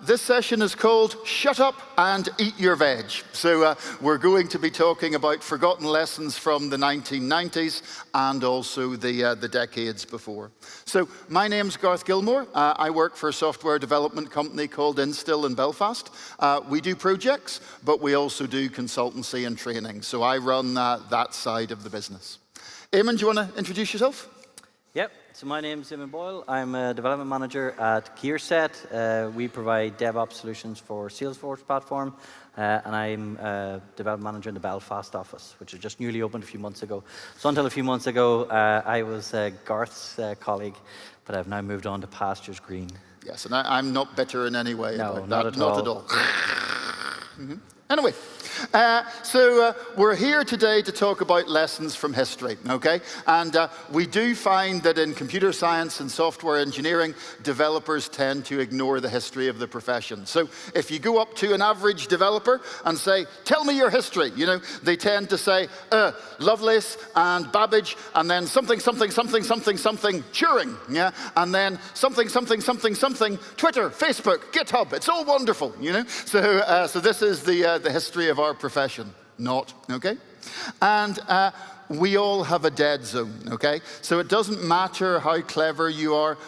This session is called Shut Up and Eat Your Veg. We're going to be talking about forgotten lessons from the 1990s and also the decades before. So my name's Garth Gilmour. I work for a software development company called Instil in Belfast. We do projects, but we also do consultancy and training. So I run that side of the business. Eamonn, do you want to introduce yourself? Yep. So my name is Eamonn Boyle. I'm a development manager at Gearset. We provide DevOps solutions for Salesforce platform, and I'm a development manager in the Belfast office, which was just newly opened a few months ago. So until a few months ago, I was Garth's colleague, but I've now moved on to pastures green. Yes, and I'm not bitter in any way about that. Not at all. Anyway. We're here today to talk about lessons from history, okay? And we do find that in computer science and software engineering, developers tend to ignore the history of the profession. So if you go up to an average developer and say, tell me your history, they tend to say, Lovelace and Babbage, and then something, Turing, yeah? And then something, Twitter, Facebook, GitHub, it's all wonderful, So this is the history of our profession. Not, okay? And we all have a dead zone, okay? So it doesn't matter how clever you are,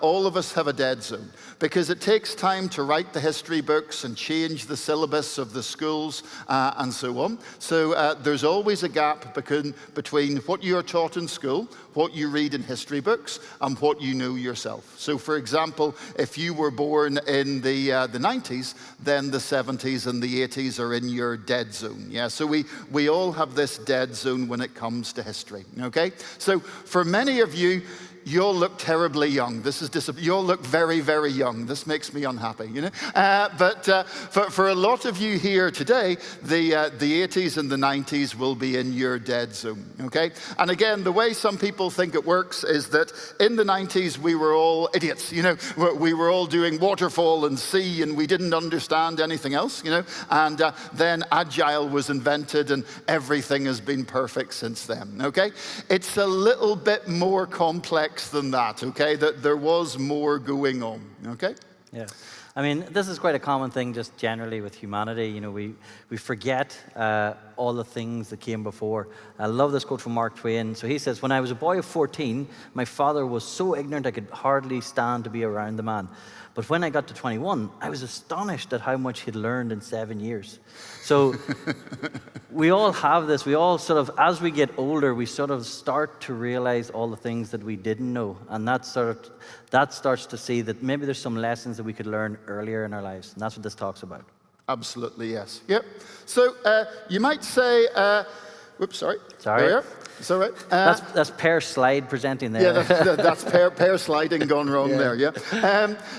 all of us have a dead zone, because it takes time to write the history books and change the syllabus of the schools and so on. So there's always a gap between what you are taught in school, what you read in history books, and what you know yourself. So for example, if you were born in the 90s, then the 70s and the 80s are in your dead zone. Yeah, so we all have this dead zone when it comes to history, okay? So for many of you, you all look terribly young. You all look very, very young. This makes me unhappy, But for a lot of you here today, the 80s and the 90s will be in your dead zone, okay? And again, the way some people think it works is that in the 90s, we were all idiots, We were all doing waterfall and C, and we didn't understand anything else, And then agile was invented, and everything has been perfect since then, okay? It's a little bit more complex than that, okay? That there was more going on, okay? Yeah. I mean, this is quite a common thing just generally with humanity. We forget all the things that came before. I love this quote from Mark Twain. So he says, when I was a boy of 14, my father was so ignorant I could hardly stand to be around the man. But when I got to 21, I was astonished at how much he'd learned in 7 years. So we all have this. We all sort of, as we get older, we sort of start to realize all the things that we didn't know. And that starts to see that maybe there's some lessons that we could learn earlier in our lives. And that's what this talks about. Absolutely, yes. Yep. So you might say, whoops, sorry. Sorry. There we are. It's all right. That's pair slide presenting there. Yeah, that's pair sliding gone wrong there, yeah.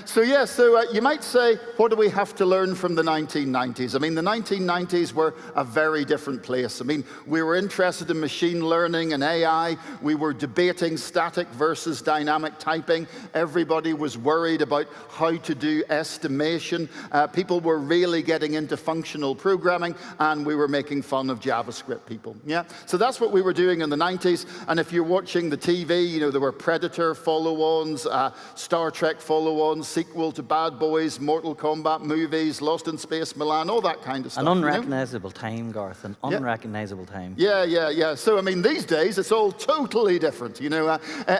So you might say, what do we have to learn from the 1990s? I mean, the 1990s were a very different place. I mean, we were interested in machine learning and AI. We were debating static versus dynamic typing. Everybody was worried about how to do estimation. People were really getting into functional programming, and we were making fun of JavaScript people, yeah? So that's what we were doing in the 90s, and if you're watching the TV, there were Predator follow-ons, Star Trek follow-ons, sequel to Bad Boys, Mortal Kombat movies, Lost in Space, Milan, all that kind of stuff. An unrecognizable time, Garth, an unrecognizable time. Yeah. So, I mean, these days, it's all totally different,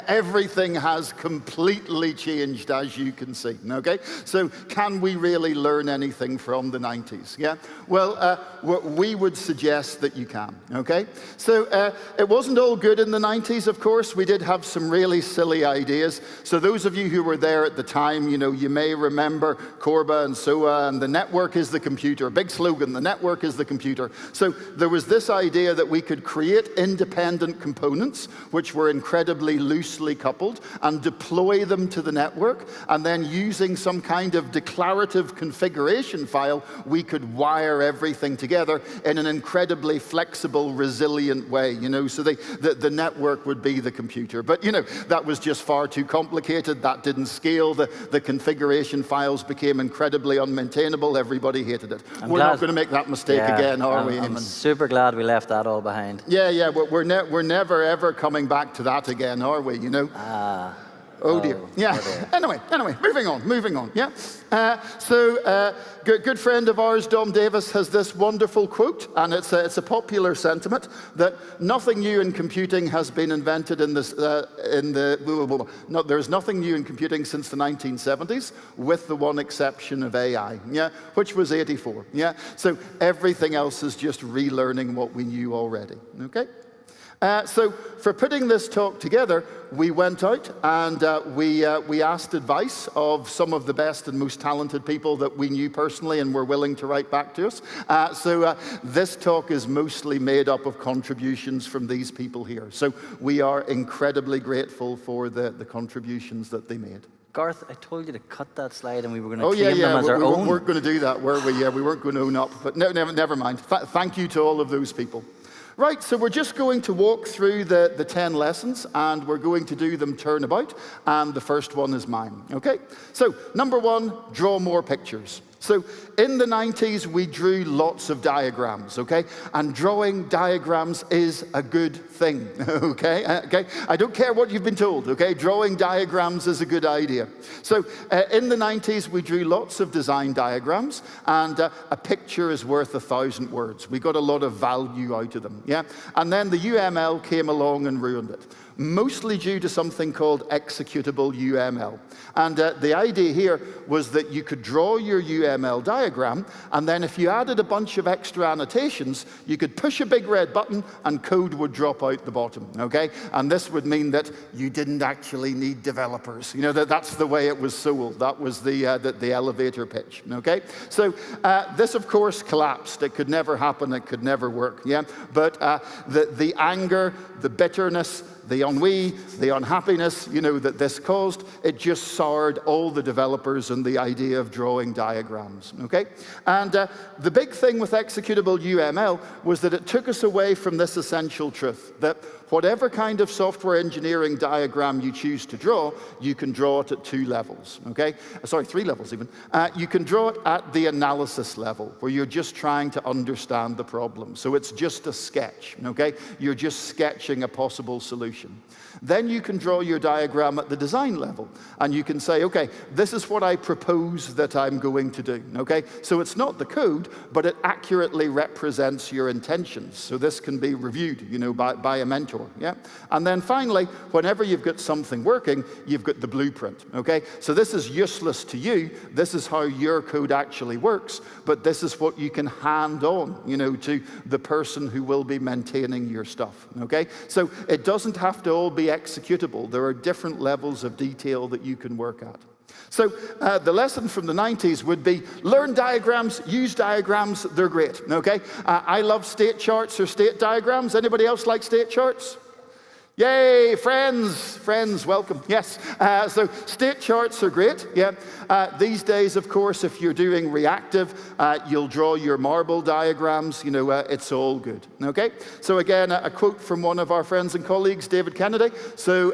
Everything has completely changed, as you can see, okay? So, can we really learn anything from the 90s, yeah? Well, we would suggest that you can, okay? So, it wasn't all good in the 90s, of course. We did have some really silly ideas. So those of you who were there at the time, you may remember Corba and SOA and the network is the computer. Big slogan, the network is the computer. So there was this idea that we could create independent components, which were incredibly loosely coupled, and deploy them to the network. And then using some kind of declarative configuration file, we could wire everything together in an incredibly flexible, resilient way, So the network would be the computer. But, that was just far too complicated. That didn't scale. The configuration files became incredibly unmaintainable. Everybody hated it. We're not going to make that mistake again, are we? I'm super glad we left that all behind. Yeah. We're never, ever coming back to that again, are we, Oh dear. Yeah. Anyway, moving on. Yeah. Good friend of ours, Dom Davis, has this wonderful quote, and it's a popular sentiment that nothing new in computing has been invented in this there's nothing new in computing since the 1970s, with the one exception of AI. Yeah, which was '84. Yeah. So everything else is just relearning what we knew already. Okay. So for putting this talk together, we went out and we asked advice of some of the best and most talented people that we knew personally and were willing to write back to us. This talk is mostly made up of contributions from these people here. So we are incredibly grateful for the contributions that they made. Garth, I told you to cut that slide and we were going to claim them as our own. We weren't going to do that, were we? Yeah, we weren't going to own up. But never mind. Thank you to all of those people. Right, so we're just going to walk through the 10 lessons, and we're going to do them turnabout, and the first one is mine, okay? So, number 1, draw more pictures. So in the 90s, we drew lots of diagrams, okay? And drawing diagrams is a good thing, okay? I don't care what you've been told, okay? Drawing diagrams is a good idea. So in the 90s, we drew lots of design diagrams, and a picture is worth 1,000 words. We got a lot of value out of them, yeah? And then the UML came along and ruined it, mostly due to something called executable UML. And the idea here was that you could draw your UML diagram, and then if you added a bunch of extra annotations, you could push a big red button and code would drop out the bottom, okay? And this would mean that you didn't actually need developers. You know, that's the way it was sold. That was the elevator pitch, okay? So this, of course, collapsed. It could never happen. It could never work, yeah? But the anger, the bitterness, the ennui, the unhappiness, you know, that this caused, it just soured all the developers and the idea of drawing diagrams, okay? And the big thing with executable UML was that it took us away from this essential truth, that whatever kind of software engineering diagram you choose to draw, you can draw it at 2 levels, okay? Sorry, 3 levels even. You can draw it at the analysis level, where you're just trying to understand the problem. So it's just a sketch, okay? You're just sketching a possible solution. Then you can draw your diagram at the design level, and you can say, okay, this is what I propose that I'm going to do, okay? So it's not the code, but it accurately represents your intentions. So this can be reviewed, you know, by a mentor, yeah? And then finally, whenever you've got something working, you've got the blueprint, okay? So this is useless to you. This is how your code actually works, but this is what you can hand on, you know, to the person who will be maintaining your stuff, okay? So it doesn't have to all be executable. There are different levels of detail that you can work at. So the lesson from the 90s would be learn diagrams, use diagrams, they're great, okay? I love state charts or state diagrams. Anybody else like state charts? Yay, friends, welcome. Yes, so state charts are great, yeah. These days, of course, if you're doing reactive, you'll draw your marble diagrams, you know, it's all good, okay? So again, a quote from one of our friends and colleagues, David Kennedy. So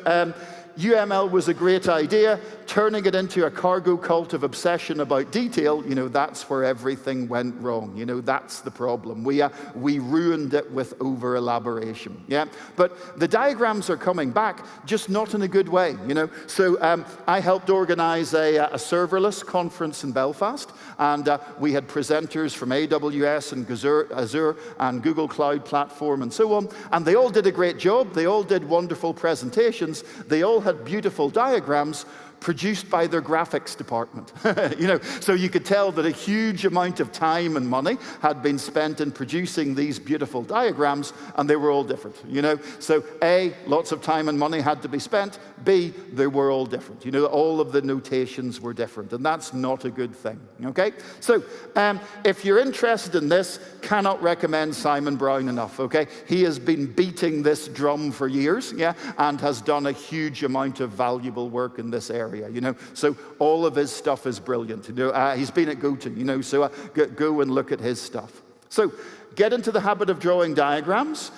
UML was a great idea. Turning it into a cargo cult of obsession about detail, you know, that's where everything went wrong. You know, that's the problem. We ruined it with over-elaboration, yeah? But the diagrams are coming back, just not in a good way, you know? So I helped organize a serverless conference in Belfast, and we had presenters from AWS and Azure and Google Cloud Platform and so on, and they all did a great job. They all did wonderful presentations. They all had beautiful diagrams produced by their graphics department. You know, so you could tell that a huge amount of time and money had been spent in producing these beautiful diagrams, and they were all different, you know. So A, lots of time and money had to be spent. B, they were all different. You know, all of the notations were different, and that's not a good thing, okay? So if you're interested in this, cannot recommend Simon Brown enough, okay? He has been beating this drum for years, yeah, and has done a huge amount of valuable work in this area. You know, so all of his stuff is brilliant. You know, he's been at GOTO, you know, so go and look at his stuff. So get into the habit of drawing diagrams.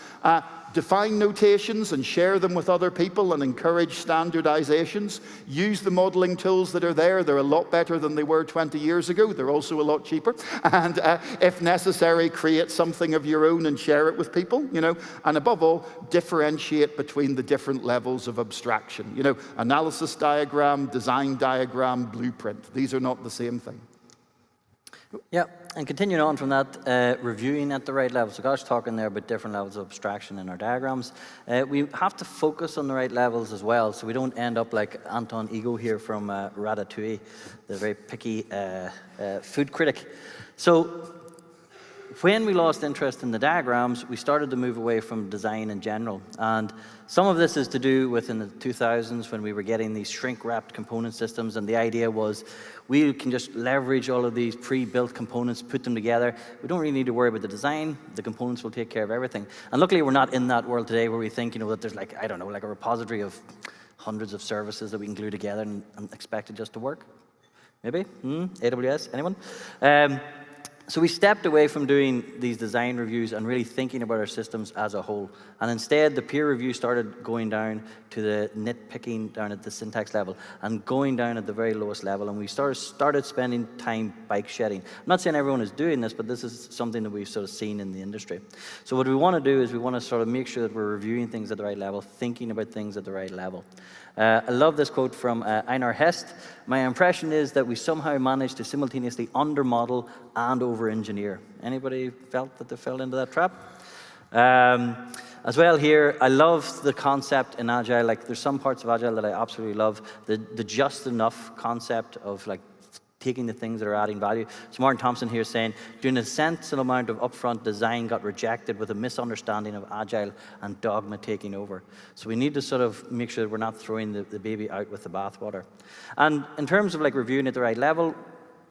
define notations and share them with other people and encourage standardizations. Use the modeling tools that are there. They're a lot better than they were 20 years ago. They're also a lot cheaper. And if necessary, create something of your own and share it with people, And above all, differentiate between the different levels of abstraction. Analysis diagram, design diagram, blueprint. These are not the same thing. Yeah, and continuing on from that, reviewing at the right level. So Garth's talking there about different levels of abstraction in our diagrams. We have to focus on the right levels as well, so we don't end up like Anton Ego here from Ratatouille, the very picky food critic. So when we lost interest in the diagrams, we started to move away from design in general. And some of this is to do with in the 2000s when we were getting these shrink-wrapped component systems, and the idea was we can just leverage all of these pre-built components, put them together. We don't really need to worry about the design. The components will take care of everything. And luckily, we're not in that world today where we think, that there's like, I don't know, like a repository of hundreds of services that we can glue together and expect it just to work. Maybe? AWS? Anyone? So we stepped away from doing these design reviews and really thinking about our systems as a whole. And instead, the peer review started going down to the nitpicking down at the syntax level and going down at the very lowest level. And we started spending time bike shedding. I'm not saying everyone is doing this, but this is something that we've sort of seen in the industry. So what we want to do is we want to sort of make sure that we're reviewing things at the right level, thinking about things at the right level. I love this quote from Einar Hest. My impression is that we somehow managed to simultaneously under-model and over-engineer. Anybody felt that they fell into that trap? As well here, I love the concept in Agile. Like, there's some parts of Agile that I absolutely love. The just enough concept of like taking the things that are adding value. So Martin Thompson here is saying, doing a sensible amount of upfront design got rejected with a misunderstanding of Agile and dogma taking over. So we need to sort of make sure that we're not throwing the baby out with the bathwater. And in terms of like reviewing at the right level,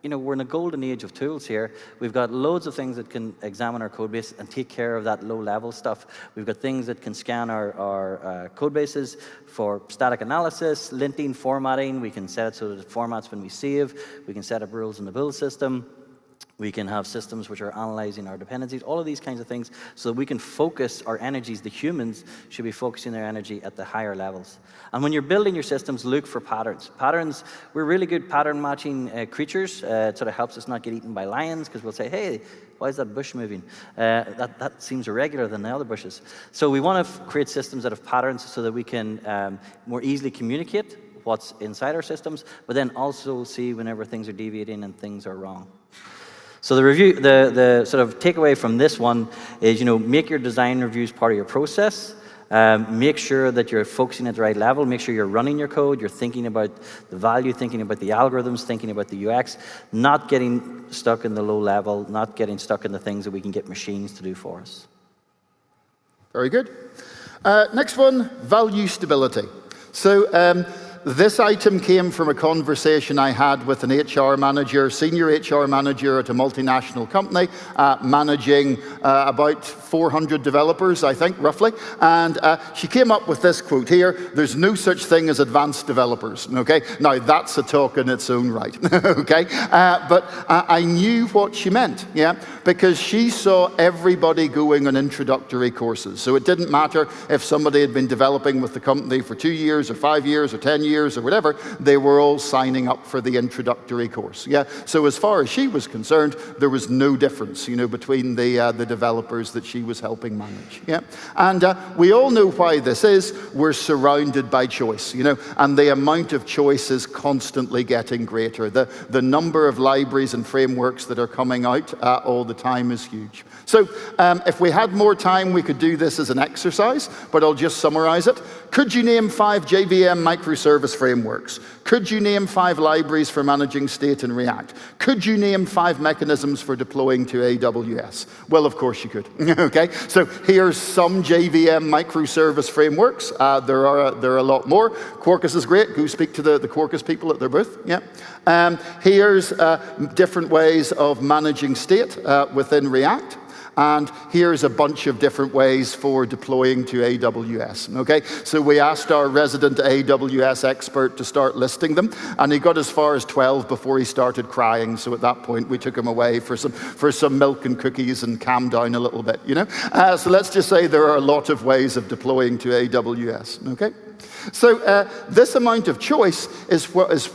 we're in a golden age of tools here. We've got loads of things that can examine our code base and take care of that low-level stuff. We've got things that can scan our code bases for static analysis, linting, formatting. We can set it so that it formats when we save. We can set up rules in the build system. We can have systems which are analyzing our dependencies, all of these kinds of things, so that we can focus our energies. The humans should be focusing their energy at the higher levels. And when you're building your systems, look for patterns. Patterns, we're really good pattern matching creatures. It sort of helps us not get eaten by lions, because we'll say, hey, why is that bush moving? That seems irregular than the other bushes. So we want to create systems that have patterns so that we can more easily communicate what's inside our systems, but then also see whenever things are deviating and things are wrong. So the sort of takeaway from this one is, make your design reviews part of your process. Make sure that you're focusing at the right level. Make sure you're running your code. You're thinking about the value, thinking about the algorithms, thinking about the UX, not getting stuck in the low level, not getting stuck in the things that we can get machines to do for us. Very good. Next one, value stability. So this item came from a conversation I had with an HR manager, senior HR manager at a multinational company, managing about 400 developers, I think, roughly. And she came up with this quote here: there's no such thing as advanced developers, okay? Now, that's a talk in its own right, okay? But I knew what she meant, yeah? Because she saw everybody going on introductory courses. So it didn't matter if somebody had been developing with the company for 2 years or 5 years or 10 years or whatever, they were all signing up for the introductory course. Yeah. So as far as she was concerned, there was no difference, between the developers that she was helping manage. Yeah. And we all know why this is. We're surrounded by choice, and the amount of choice is constantly getting greater. The number of libraries and frameworks that are coming out all the time is huge. So if we had more time, we could do this as an exercise, but I'll just summarize it. Could you name 5 JVM microservice frameworks? Could you name 5 libraries for managing state in React? Could you name 5 mechanisms for deploying to AWS? Well, of course you could. Okay, so here's some JVM microservice frameworks. There are a lot more. Quarkus is great. Go speak to the Quarkus people at their booth. Yeah. Here's different ways of managing state within React. And here's a bunch of different ways for deploying to AWS, okay? So we asked our resident AWS expert to start listing them, and he got as far as 12 before he started crying. So at that point, we took him away for some milk and cookies and calmed down a little bit, you know? So let's just say there are a lot of ways of deploying to AWS, okay? So this amount of choice is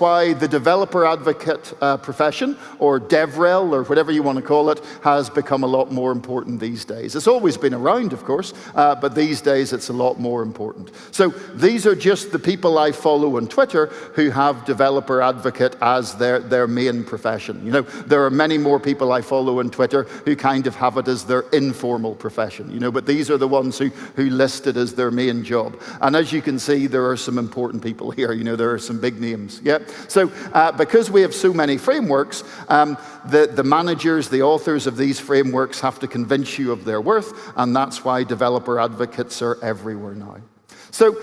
why the developer advocate profession, or DevRel, or whatever you want to call it, has become a lot more important these days. It's always been around, of course, but these days it's a lot more important. So these are just the people I follow on Twitter who have developer advocate as their main profession. You know, there are many more people I follow on Twitter who kind of have it as their informal profession, you know, but these are the ones who list it as their main job. And as you can see, there are some important people here. You know, there are some big names. Yeah. So because we have so many frameworks, the managers, the authors of these frameworks have to convince you of their worth, and that's why developer advocates are everywhere now. So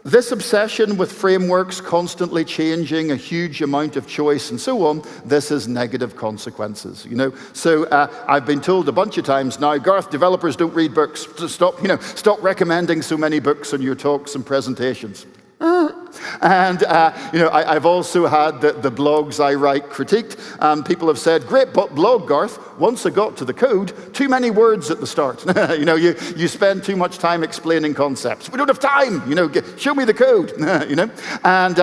this obsession with frameworks constantly changing, a huge amount of choice and so on, this has negative consequences, you know. So I've been told a bunch of times now, Garth, developers don't read books. Stop recommending so many books on your talks and presentations. And you know, I've also had the blogs I write critiqued, and people have said, great blog, Garth, once I got to the code, too many words at the start. You know, you spend too much time explaining concepts. We don't have time, you know, show me the code, you know. And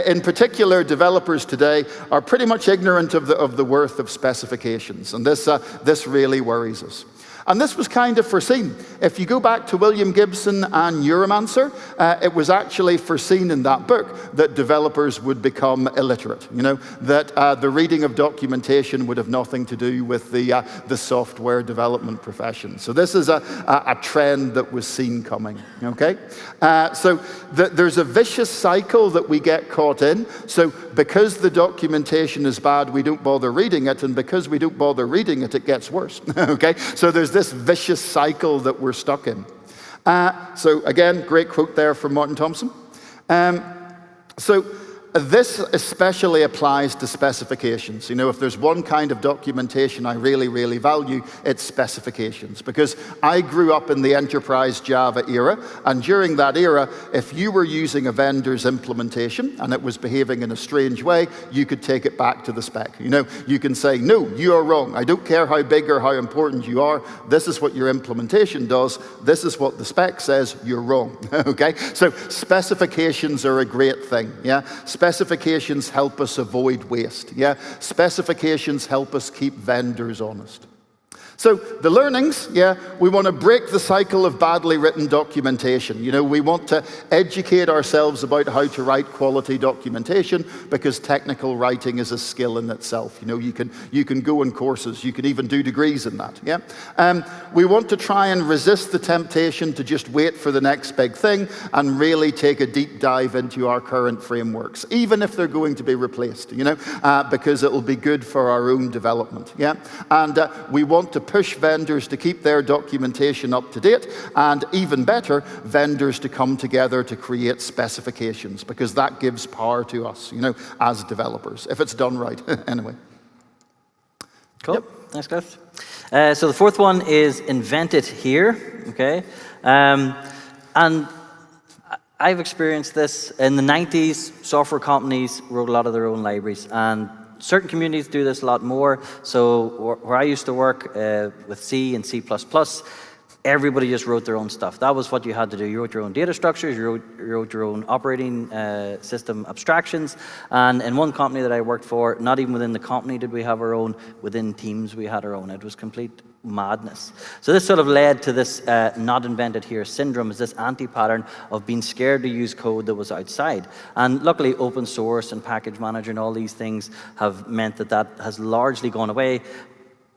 in particular, developers today are pretty much ignorant of the worth of specifications, and this really worries us. And this was kind of foreseen. If you go back to William Gibson and Neuromancer, it was actually foreseen in that book that developers would become illiterate, you know, that the reading of documentation would have nothing to do with the software development profession. So this is a trend that was seen coming, okay? So there's a vicious cycle that we get caught in. So because the documentation is bad, we don't bother reading it, and because we don't bother reading it, it gets worse, okay? So there's this vicious cycle that we're stuck in. So again, great quote there from Martin Thompson. So this especially applies to specifications. You know, if there's one kind of documentation I really, really value, it's specifications. Because I grew up in the enterprise Java era, and during that era, if you were using a vendor's implementation and it was behaving in a strange way, you could take it back to the spec. You know, you can say, no, you are wrong. I don't care how big or how important you are. This is what your implementation does. This is what the spec says. You're wrong. Okay? So specifications are a great thing. Yeah? Specifications help us avoid waste. Yeah? Specifications help us keep vendors honest. So the learnings, yeah, we want to break the cycle of badly written documentation. You know, we want to educate ourselves about how to write quality documentation, because technical writing is a skill in itself. You know, you can go on courses, you can even do degrees in that. Yeah. We want to try and resist the temptation to just wait for the next big thing and really take a deep dive into our current frameworks, even if they're going to be replaced. You know, because it will be good for our own development. Yeah. And we want to push vendors to keep their documentation up to date, and even better, vendors to come together to create specifications, because that gives power to us, you know, as developers, if it's done right. Anyway. Cool. Yep. Thanks, Garth. So the fourth one is invent it here. Okay. And I've experienced this in the 90s. Software companies wrote a lot of their own libraries, and certain communities do this a lot more. So where I used to work with C and C++, everybody just wrote their own stuff. That was what you had to do. You wrote your own data structures, you wrote your own operating system abstractions. And in one company that I worked for, not even within the company did we have our own, within teams we had our own. It was complete madness. So this sort of led to this not invented here syndrome, is this anti-pattern of being scared to use code that was outside. And luckily open source and package manager and all these things have meant that that has largely gone away.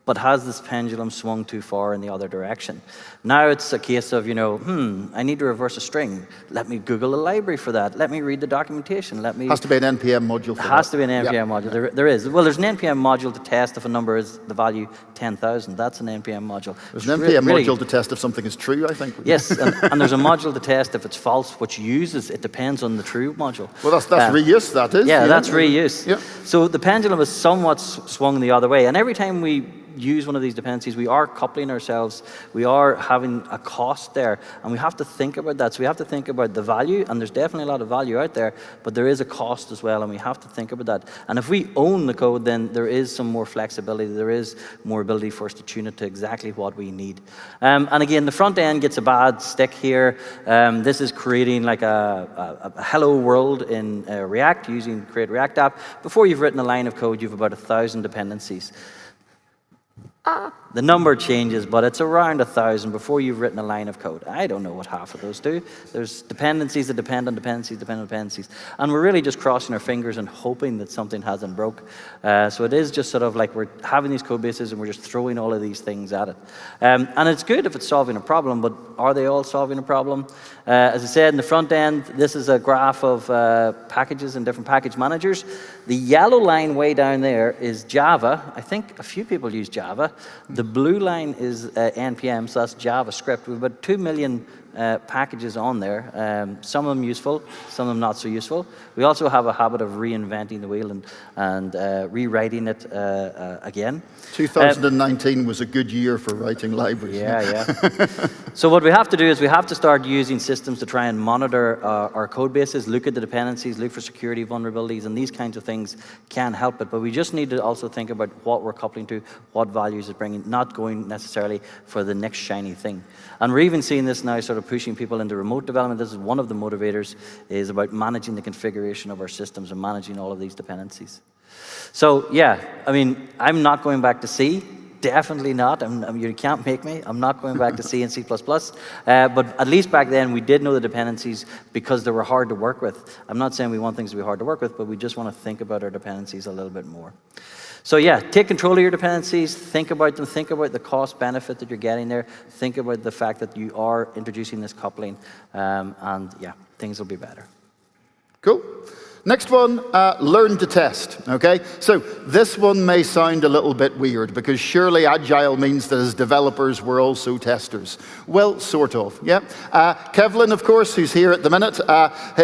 But has this pendulum swung too far in the other direction? Now it's a case of, you know, I need to reverse a string. Let me Google a library for that. Let me read the documentation. Let me... Has to be an NPM module for that. Has to be an NPM module. There is. Well, there's an NPM module to test if a number is the value 10,000. That's an NPM module. There's an NPM module to test if something is true, I think. Yes, and there's a module to test if it's false, which uses, it depends on the true module. Well, that's reuse, that is. Yeah, that's reuse. Yeah. So the pendulum is somewhat swung the other way. And every time we use one of these dependencies, we are coupling ourselves, we are having a cost there, and we have to think about that. So we have to think about the value, and there's definitely a lot of value out there, but there is a cost as well, and we have to think about that. And if we own the code, then there is some more flexibility, there is more ability for us to tune it to exactly what we need. And again, the front end gets a bad stick here. This is creating like a hello world in React, using Create React App. Before you've written a line of code, you've about 1,000 dependencies. The number changes, but it's around 1,000 before you've written a line of code. I don't know what half of those do. There's dependencies that depend on dependencies, depend on dependencies. And we're really just crossing our fingers and hoping that something hasn't broke. So it is just sort of like we're having these code bases and we're just throwing all of these things at it. And it's good if it's solving a problem, but are they all solving a problem? As I said, in the front end, this is a graph of packages and different package managers. The yellow line way down there is Java. I think a few people use Java. The blue line is NPM, so that's JavaScript. We've about 2 million packages on there. Some of them useful, some of them not so useful. We also have a habit of reinventing the wheel and rewriting it again. 2019 was a good year for writing libraries. Yeah. So what we have to do is we have to start using systems to try and monitor our code bases, look at the dependencies, look for security vulnerabilities, and these kinds of things can help it. But we just need to also think about what we're coupling to, what values it's bringing, not going necessarily for the next shiny thing. And we're even seeing this now sort of pushing people into remote development. This is one of the motivators, is about managing the configuration of our systems and managing all of these dependencies. So yeah, I mean, I'm not going back to C. Definitely not. You can't make me. I'm not going back to C and C++. But at least back then, we did know the dependencies because they were hard to work with. I'm not saying we want things to be hard to work with, but we just want to think about our dependencies a little bit more. So yeah, take control of your dependencies, think about them, think about the cost benefit that you're getting there, think about the fact that you are introducing this coupling, and yeah, things will be better. Cool. Next one, learn to test, okay? So this one may sound a little bit weird because surely agile means that as developers we're also testers. Well, sort of, yeah. Kevlin, of course, who's here at the minute,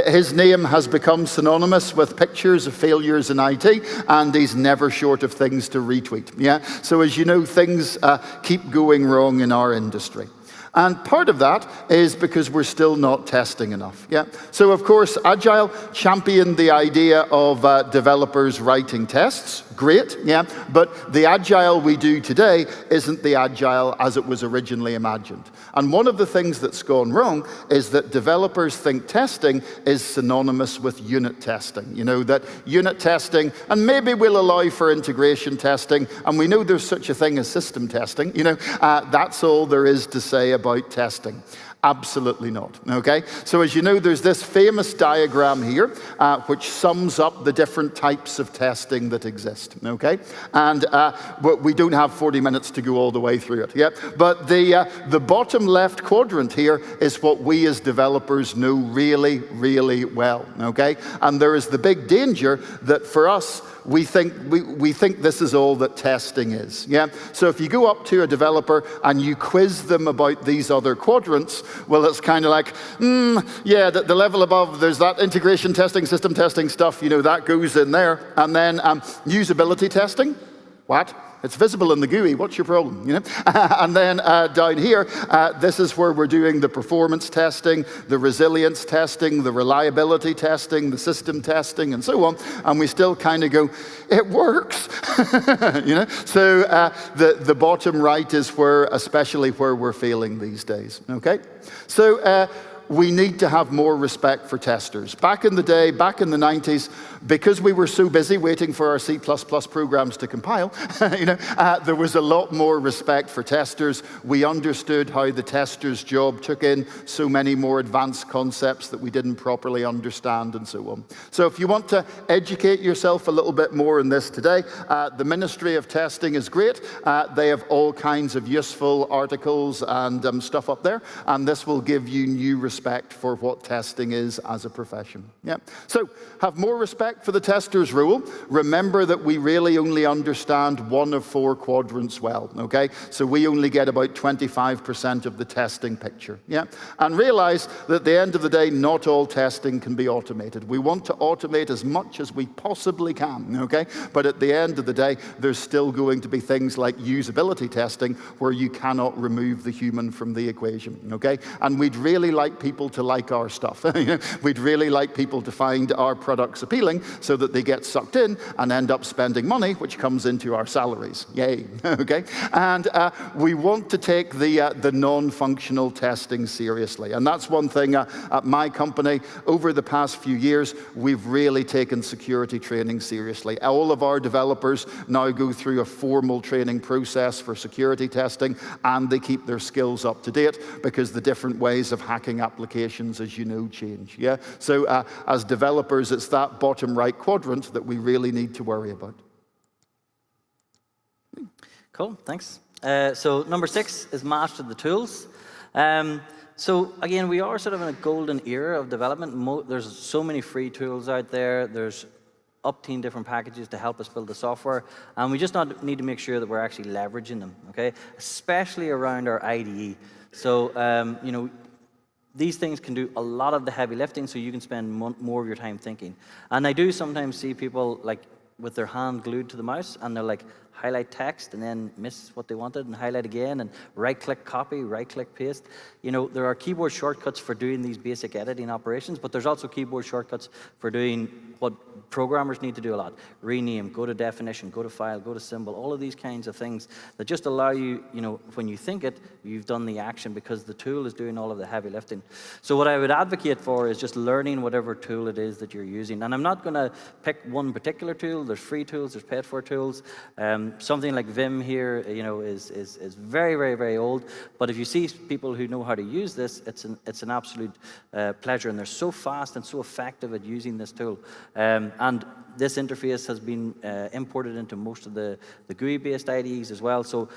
his name has become synonymous with pictures of failures in IT, and he's never short of things to retweet, yeah? So as you know, things keep going wrong in our industry. And part of that is because we're still not testing enough. Yeah. So of course, Agile championed the idea of developers writing tests. Great, yeah. But the Agile we do today isn't the Agile as it was originally imagined. And one of the things that's gone wrong is that developers think testing is synonymous with unit testing. You know, that unit testing, and maybe we'll allow for integration testing, and we know there's such a thing as system testing. You know, that's all there is to say about testing. Absolutely not, okay? So as you know, there's this famous diagram here, which sums up the different types of testing that exist, okay? And we don't have 40 minutes to go all the way through it, yeah? But the bottom left quadrant here is what we as developers know really, really well, okay? And there is the big danger that for us, we think this is all that testing is, yeah? So if you go up to a developer and you quiz them about these other quadrants, well, it's kind of like, yeah, the level above, there's that integration testing, system testing stuff, you know, that goes in there. And then usability testing, what? It's visible in the GUI, what's your problem, you know? And then down here, this is where we're doing the performance testing, the resilience testing, the reliability testing, the system testing, and so on. And we still kind of go, it works, you know? So the bottom right is where, especially where we're failing these days, okay? So we need to have more respect for testers. Back in the day, back in the 90s, because we were so busy waiting for our C++ programs to compile, you know, there was a lot more respect for testers. We understood how the tester's job took in so many more advanced concepts that we didn't properly understand and so on. So if you want to educate yourself a little bit more in this today, the Ministry of Testing is great. They have all kinds of useful articles and stuff up there, and this will give you new respect respect for what testing is as a profession. Yeah. So have more respect for the tester's role. Remember that we really only understand one of 4 quadrants well, okay? So we only get about 25% of the testing picture, yeah? And realize that at the end of the day, not all testing can be automated. We want to automate as much as we possibly can, okay? But at the end of the day, there's still going to be things like usability testing where you cannot remove the human from the equation, okay? And we'd really like people to like our stuff. We'd really like people to find our products appealing so that they get sucked in and end up spending money, which comes into our salaries. Yay, okay? And we want to take the non-functional testing seriously. And that's one thing at my company. Over the past few years, we've really taken security training seriously. All of our developers now go through a formal training process for security testing, and they keep their skills up to date because the different ways of hacking applications, as you know, change. Yeah? So as developers, it's that bottom right quadrant that we really need to worry about. Cool, thanks. So number 6 is master the tools. So again, we are sort of in a golden era of development. There's so many free tools out there. There's up to different packages to help us build the software, and we just need to make sure that we're actually leveraging them, okay? Especially around our IDE. So, you know, these things can do a lot of the heavy lifting, so you can spend more of your time thinking. And I do sometimes see people like with their hand glued to the mouse, and they're like, highlight text and then miss what they wanted and highlight again and right-click copy, right-click paste. You know, there are keyboard shortcuts for doing these basic editing operations, but there's also keyboard shortcuts for doing what programmers need to do a lot. Rename, go to definition, go to file, go to symbol, all of these kinds of things that just allow you, you know, when you think it, you've done the action because the tool is doing all of the heavy lifting. So what I would advocate for is just learning whatever tool it is that you're using. And I'm not going to pick one particular tool. There's free tools, there's paid for tools. Something like Vim here, you know, is very, very, very old. But if you see people who know how to use this, it's an absolute pleasure. And they're so fast and so effective at using this tool. And this interface has been imported into most of the GUI-based IDEs as well. So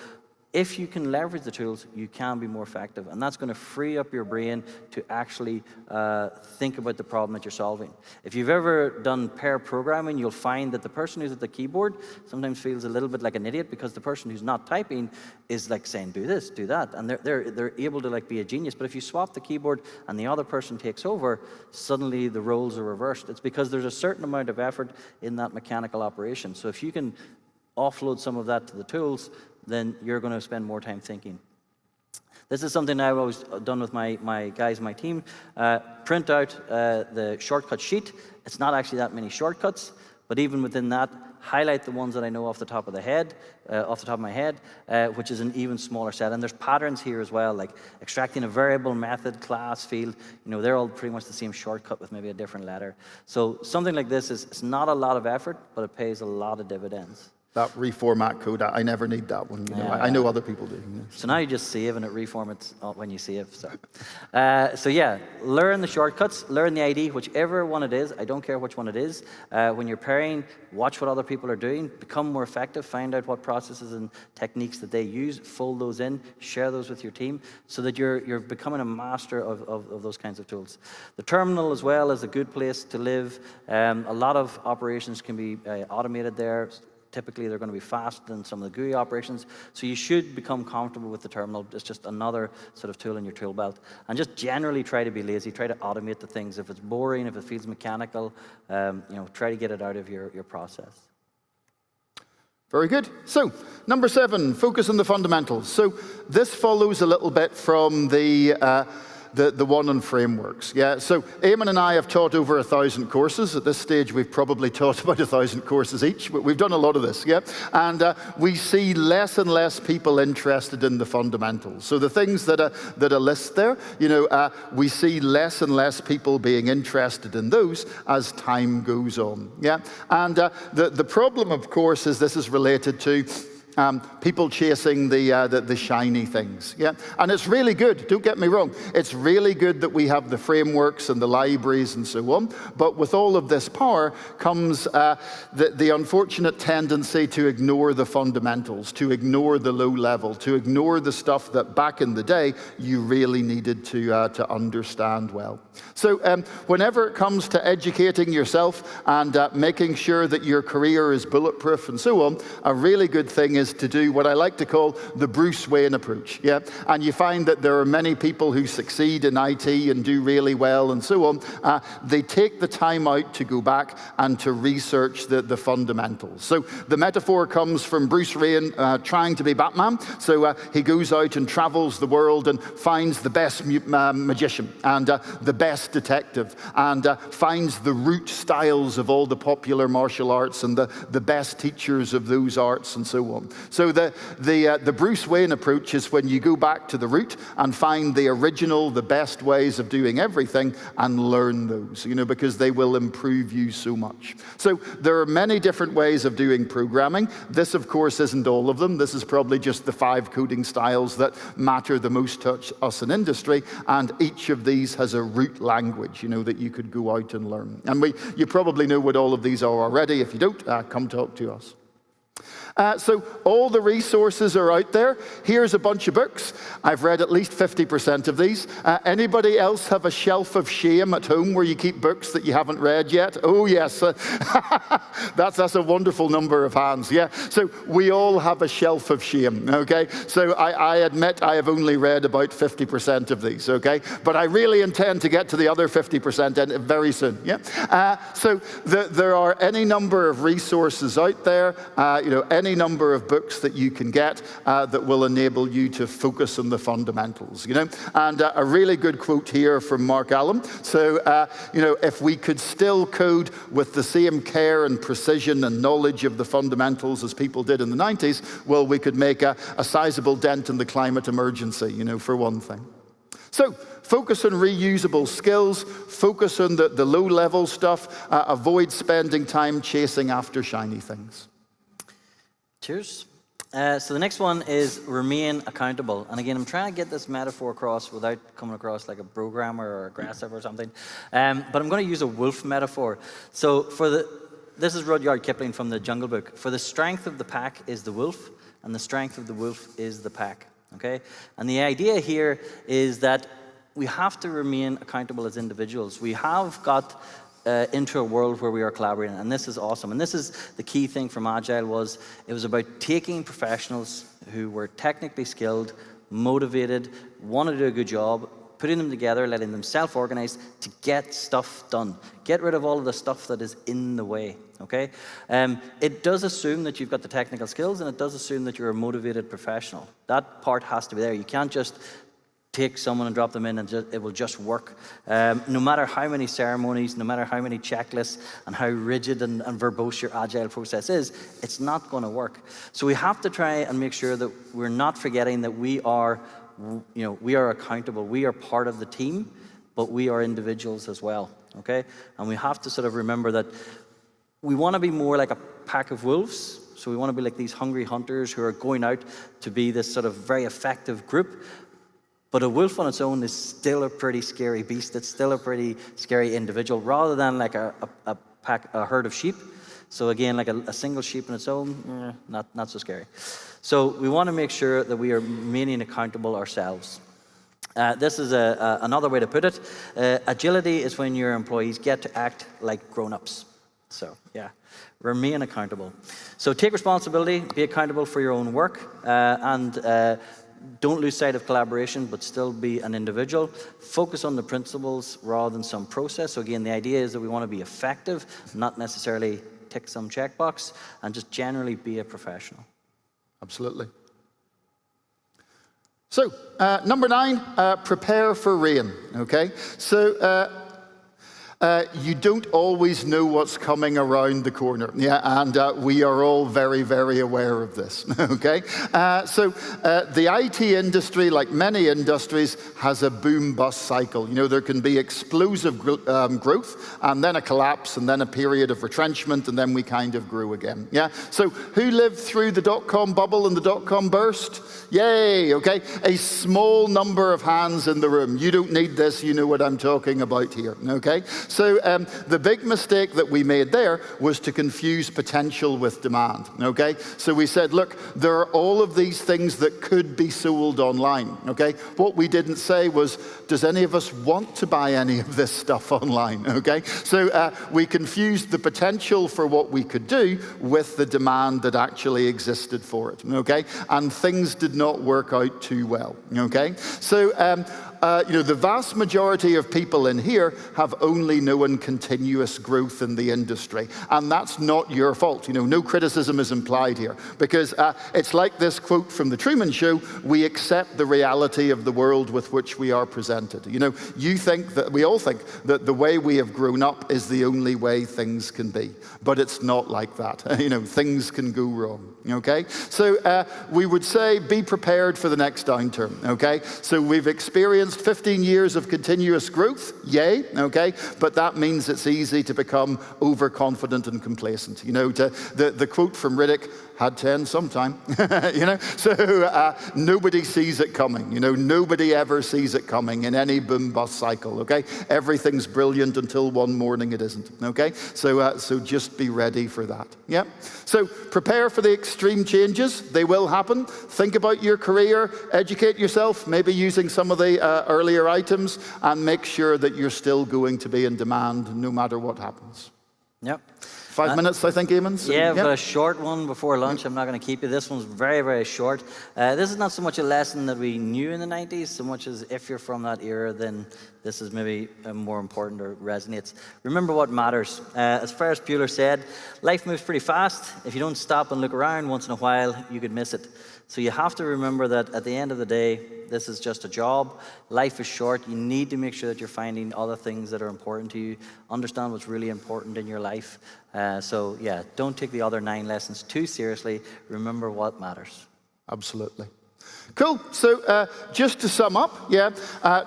if you can leverage the tools, you can be more effective. And that's going to free up your brain to actually think about the problem that you're solving. If you've ever done pair programming, you'll find that the person who's at the keyboard sometimes feels a little bit like an idiot because the person who's not typing is like saying, do this, do that. And they're able to like be a genius. But if you swap the keyboard and the other person takes over, suddenly the roles are reversed. It's because there's a certain amount of effort in that mechanical operation. So if you can offload some of that to the tools, then you're going to spend more time thinking. This is something I've always done with my guys, my team. Print out the shortcut sheet. It's not actually that many shortcuts, but even within that, highlight the ones that I know off the top of my head, which is an even smaller set. And there's patterns here as well, like extracting a variable, method, class, field. You know, they're all pretty much the same shortcut with maybe a different letter. So something like this it's not a lot of effort, but it pays a lot of dividends. That reformat code, I never need that one. You know, I know other people do. You know. So now you just save and it reformats when you save. So yeah, learn the shortcuts, learn the ID, whichever one it is. I don't care which one it is. When you're pairing, watch what other people are doing, become more effective, find out what processes and techniques that they use, fold those in, share those with your team, so that you're becoming a master of those kinds of tools. The terminal as well is a good place to live. A lot of operations can be automated there. Typically, they're going to be faster than some of the GUI operations. So you should become comfortable with the terminal. It's just another sort of tool in your tool belt. And just generally try to be lazy. Try to automate the things. If it's boring, if it feels mechanical, you know, try to get it out of your process. Very good. So, number 7, focus on the fundamentals. So this follows a little bit from the one on frameworks. Yeah. So Eamonn and I have taught over 1,000 courses. At this stage, we've probably taught about 1,000 courses each. But we've done a lot of this. Yeah. And we see less and less people interested in the fundamentals. So the things that are listed there, you know, we see less and less people being interested in those as time goes on. Yeah. And the problem, of course, is this is related to people chasing the shiny things. Yeah, and it's really good. Don't get me wrong. It's really good that we have the frameworks and the libraries and so on. But with all of this power comes the unfortunate tendency to ignore the fundamentals, to ignore the low level, to ignore the stuff that back in the day you really needed to understand well. So whenever it comes to educating yourself and making sure that your career is bulletproof and so on, a really good thing is to do what I like to call the Bruce Wayne approach. Yeah, and you find that there are many people who succeed in IT and do really well and so on. They take the time out to go back and to research the fundamentals. So the metaphor comes from Bruce Wayne trying to be Batman. So he goes out and travels the world and finds the best magician and the best detective and finds the root styles of all the popular martial arts and the best teachers of those arts and so on. So the Bruce Wayne approach is when you go back to the root and find the original, the best ways of doing everything and learn those, because they will improve you so much. So there are many different ways of doing programming. This, of course, isn't all of them. This is probably just the 5 coding styles that matter the most to us in industry, and each of these has a root language, that you could go out and learn. And you probably know what all of these are already. If you don't, come talk to us. So all the resources are out there. Here's a bunch of books. I've read at least 50% of these. Anybody else have a shelf of shame at home where you keep books that you haven't read yet? Oh, yes. That's a wonderful number of hands. Yeah. So we all have a shelf of shame, okay? So I admit I have only read about 50% of these, okay? But I really intend to get to the other 50% very soon, yeah? So there are any number of resources out there, any number of books that you can get that will enable you to focus on the fundamentals, And a really good quote here from Mark Allen. So, if we could still code with the same care and precision and knowledge of the fundamentals as people did in the 90s, well, we could make a sizable dent in the climate emergency, for one thing. So, focus on reusable skills, focus on the low-level stuff, avoid spending time chasing after shiny things. Cheers. So the next one is remain accountable. And again, I'm trying to get this metaphor across without coming across like a programmer or a grasshopper or something. But I'm going to use a wolf metaphor. So this is Rudyard Kipling from the Jungle Book. For the strength of the pack is the wolf, and the strength of the wolf is the pack. Okay? And the idea here is that we have to remain accountable as individuals. We have got into a world where we are collaborating, and this is awesome. And this is the key thing from Agile it was about taking professionals who were technically skilled, motivated, want to do a good job, putting them together, letting them self-organize to get stuff done. Get rid of all of the stuff that is in the way, okay? It does assume that you've got the technical skills, and it does assume that you're a motivated professional. That part has to be there. You can't just take someone and drop them in and it will just work. No matter how many ceremonies, no matter how many checklists and how rigid and verbose your agile process is, it's not going to work. So we have to try and make sure that we're not forgetting that we are accountable. We are part of the team, but we are individuals as well, okay? And we have to sort of remember that we want to be more like a pack of wolves. So we want to be like these hungry hunters who are going out to be this sort of very effective group. But a wolf on its own is still a pretty scary beast. It's still a pretty scary individual, rather than like a herd of sheep. So again, like a single sheep on its own, not so scary. So we want to make sure that we are remaining accountable ourselves. This is another way to put it. Agility is when your employees get to act like grown-ups. So yeah, remain accountable. So take responsibility, be accountable for your own work, and don't lose sight of collaboration, but still be an individual. Focus on the principles rather than some process. So again, the idea is that we want to be effective, not necessarily tick some checkbox, and just generally be a professional. Absolutely. So, number 9, prepare for rain, okay? So, You don't always know what's coming around the corner, yeah, and we are all very, very aware of this, okay? The IT industry, like many industries, has a boom-bust cycle. You know, there can be explosive growth, and then a collapse, and then a period of retrenchment, and then we kind of grew again, yeah? So who lived through the dot-com bubble and the dot-com burst? Yay, okay? A small number of hands in the room. You don't need this, you know what I'm talking about here, okay? So the big mistake that we made there was to confuse potential with demand, okay? So we said, look, there are all of these things that could be sold online, okay? What we didn't say was, does any of us want to buy any of this stuff online, okay? So we confused the potential for what we could do with the demand that actually existed for it, okay? And things did not work out too well, okay? So you know, the vast majority of people in here have only known continuous growth in the industry. And that's not your fault. You know, no criticism is implied here. Because it's like this quote from The Truman Show, we accept the reality of the world with which we are presented. You know, we all think that the way we have grown up is the only way things can be. But it's not like that. You know, things can go wrong, okay? So we would say, be prepared for the next downturn, okay? So we've experienced 15 years of continuous growth, yay, okay? But that means it's easy to become overconfident and complacent. You know, the quote from Riddick, had 10 sometime, you know? So nobody sees it coming, you know? Nobody ever sees it coming in any boom-bust cycle, okay? Everything's brilliant until one morning it isn't, okay? So just be ready for that, yeah? So prepare for the extreme changes. They will happen. Think about your career, educate yourself, maybe using some of the earlier items, and make sure that you're still going to be in demand no matter what happens. Yep. 5 minutes, I think, Eamonn? So, yeah, but a short one before lunch. I'm not going to keep you. This one's very, very short. This is not so much a lesson that we knew in the 90s, so much as if you're from that era, then this is maybe more important or resonates. Remember what matters. As Ferris Bueller said, life moves pretty fast. If you don't stop and look around once in a while, you could miss it. So you have to remember that at the end of the day, this is just a job. Life is short. You need to make sure that you're finding other things that are important to you. Understand what's really important in your life. So yeah, don't take the other 9 lessons too seriously. Remember what matters. Absolutely. Cool. So just to sum up, yeah,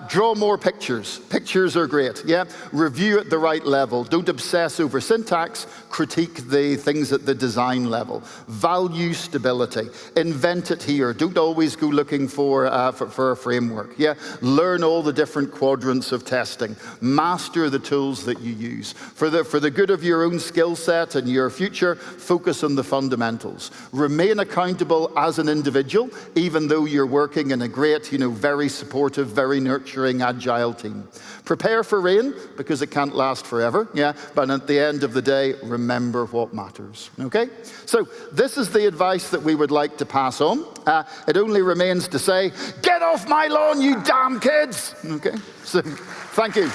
draw more pictures. Pictures are great, yeah. Review at the right level. Don't obsess over syntax. Critique the things at the design level. Value stability. Invent it here. Don't always go looking for a framework, yeah. Learn all the different quadrants of testing. Master the tools that you use. For the good of your own skill set and your future, focus on the fundamentals. Remain accountable as an individual, even though you're working in a great, you know, very supportive, very nurturing, agile team. Prepare for rain, because it can't last forever, yeah? But at the end of the day, remember what matters, okay? So this is the advice that we would like to pass on. It only remains to say, get off my lawn, you damn kids! Okay, so thank you.